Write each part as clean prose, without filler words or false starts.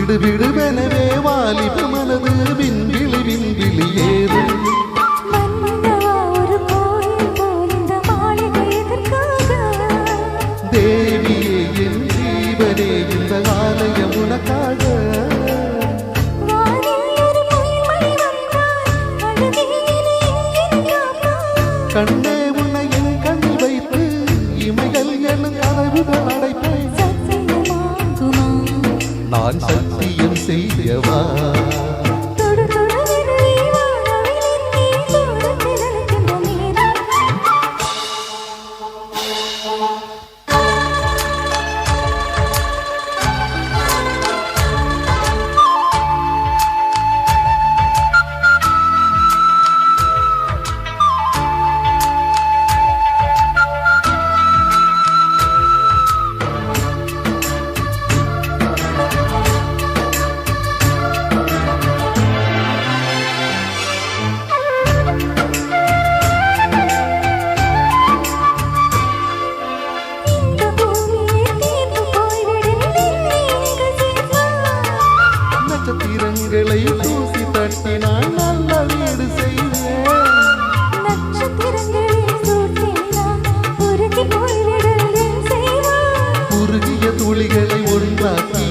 விடுவிடுவெனவே வாலிப மனது விண்விழி விண்விழி ஏறும். தேவியே என் ஜீவனே இந்த ஆலயம் உனக்காக. கண்ணே உன்னை என் கண்ணில் வைத்து இமைகள் எனும் கதவுகள் அடைப்பேன். நான் சத்தியம் செய்யவா நட்சத்திரங்களை தூசி தட்டி நான் நல்ல வீடு செய்வேன். உருகிய துளிகளை ஒன்றாக்கி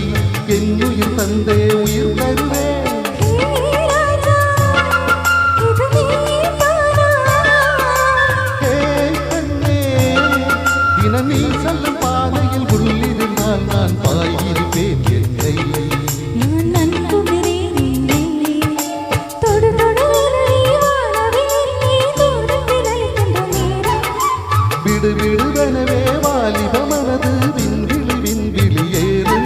என்னுயிர் தந்தே உயிர் தருவேன். தினம் நீ செல்லும் பாதையில் உள்ளிருந்தால் நான் பாயிருப்பேன். என்னை விடுவிடுவெனவே வாலிப மனது விண்விழி விண்விழி ஏறும்.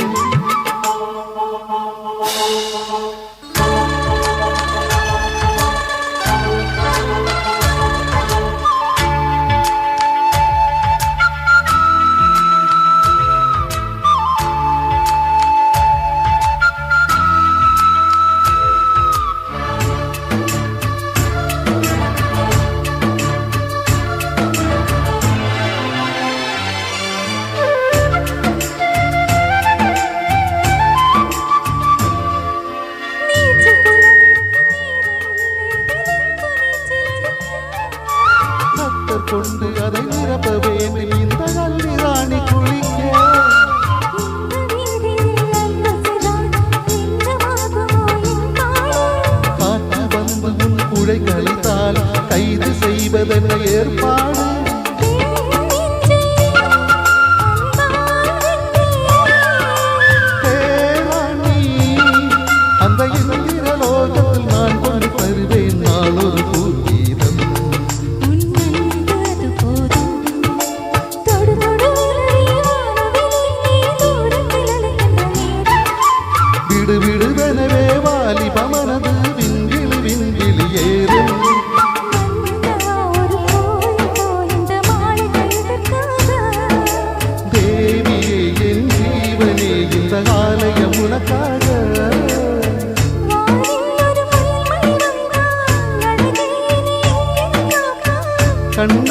கொண்டு அதை நிரப்ப வேண்டும் இந்த கல்வி ராணி குளிக்க. காற்று வந்து உன் குழை கழித்தால் கைது செய்வதென்ன ஏற்பாடு. அந்த இந்திர லோகத்தில் நான் கொண்டு தருவேன் நாளொரு பூர்வீதம். விடுவிடுவெனவே வாலிப மனது விண்விழி விண்விழி ஏறும். தேவியே என் ஜீவனே இந்த ஆலயம் உனக்காக. கண்ணே